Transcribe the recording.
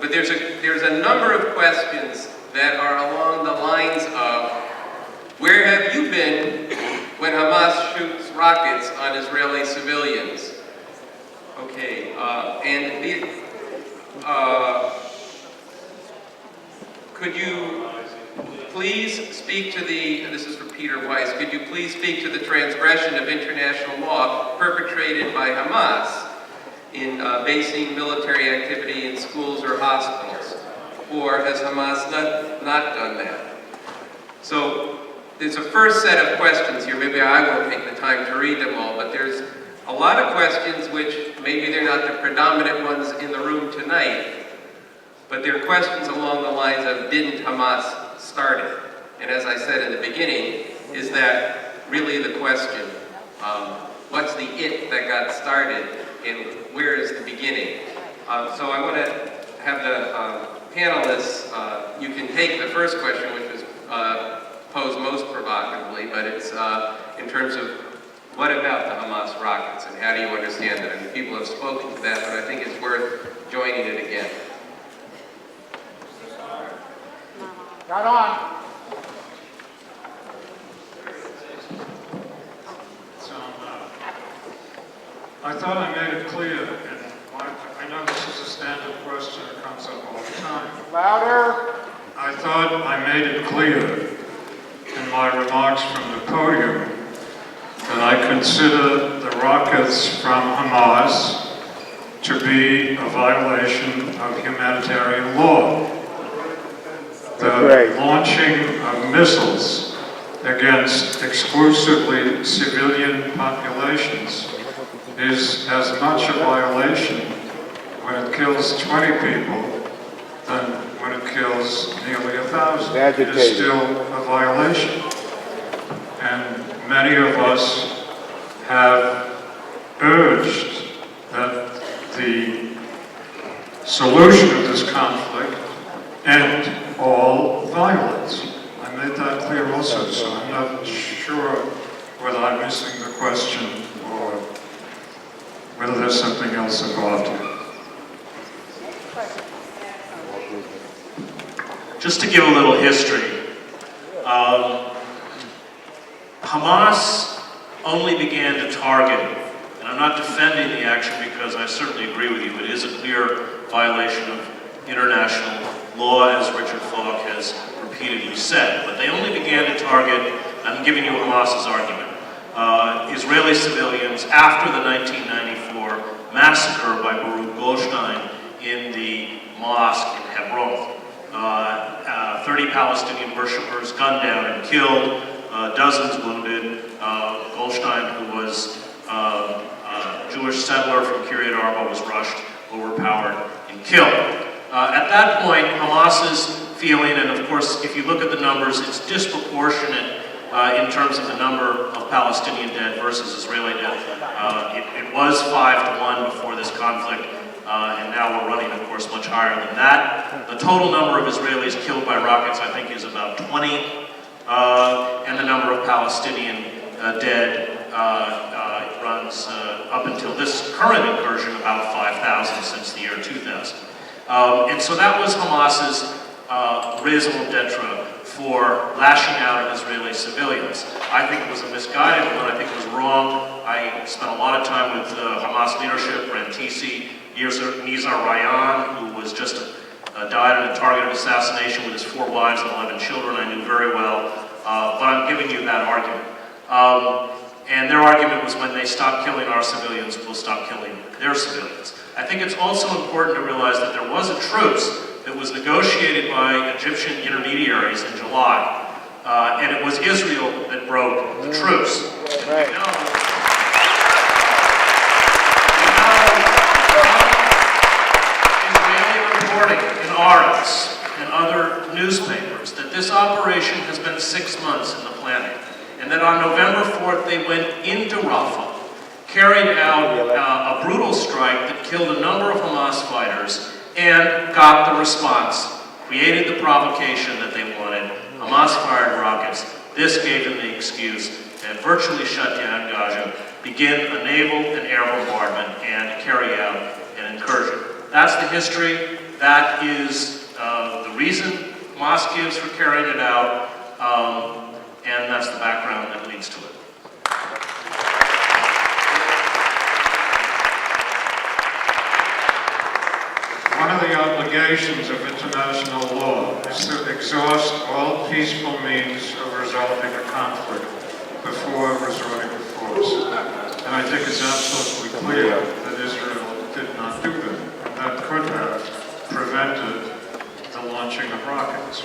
But there's a number of questions that are along the lines of, where have you been when Hamas shoots rockets on Israeli civilians? Okay, could you please speak to this is for Peter Weiss, could you please speak to the transgression of international law perpetrated by Hamas in basing military activity in schools or hospitals? Or has Hamas not done that? So there's a first set of questions here. Maybe I won't take the time to read them all, but there's a lot of questions which maybe they're not the predominant ones in the room tonight, but they're questions along the lines of, didn't Hamas start it? And as I said in the beginning, is that really the question? What's the it that got started, and where is the beginning? So I want to have the panelists, you can take the first question, which was posed most provocatively, but it's in terms of what about the Hamas rockets and how do you understand it? And people have spoken to that, but I think it's worth joining it again. Right on. I thought I made it clear, and I know this is a standard question that comes up all the time. Louder. I thought I made it clear in my remarks from the podium that I consider the rockets from Hamas to be a violation of humanitarian law. The launching of missiles against exclusively civilian populations is as much a violation when it kills 20 people than when it kills nearly 1,000. It is still a violation. And many of us have urged that the solution of this conflict end all violence. I made that clear also, so I'm not sure whether I'm missing the question or whether there's something else involved here. Just to give a little history, Hamas only began to target, and I'm not defending the action because I certainly agree with you, it is a clear violation of international law, as Richard Falk has repeatedly said, but they only began to target, I'm giving you Hamas's argument, Israeli civilians after the 1994 massacre by Baruch Goldstein in the mosque in Hebron. 30 Palestinian worshippers gunned down and killed, dozens wounded. Goldstein, who was a Jewish settler from Kiryat Arba, was rushed, overpowered, and killed. At that point, Hamas's feeling, and of course, if you look at the numbers, it's disproportionate in terms of the number of Palestinian dead versus Israeli dead. It was 5-1 before this conflict, and now we're running, of course, much higher than that. The total number of Israelis killed by rockets, I think, is about 20, and the number of Palestinian dead runs up until this current incursion about 5,000 since the year 2000. And so that was Hamas's raison d'etre for lashing out at Israeli civilians. I think it was a misguided one. I think it was wrong. I spent a lot of time with Hamas leadership, Rantisi, Nizar Rayan, who was just died in a targeted assassination with his 4 wives and 11 children. I knew very well, but I'm giving you that argument. And their argument was, when they stop killing our civilians, we'll stop killing their civilians. I think it's also important to realize that there was a truce that was negotiated by Egyptian intermediaries in July, and it was Israel that broke the truce. Right. Israeli reporting in Aretz and other newspapers that this operation has been 6 months in the planning, and that on November 4th they went into Rafah, carried out a brutal strike that killed a number of Hamas fighters, and got the response, created the provocation that they wanted. Hamas fired rockets. This gave them the excuse and virtually shut down Gaza, begin a naval and air bombardment, and carry out an incursion. That's the history. That is the reason Hamas gives for carrying it out, and that's the background that leads to it. One of the obligations of international law is to exhaust all peaceful means of resolving a conflict before resorting to force. And I think it's absolutely clear that Israel did not do that. And that could have prevented the launching of rockets.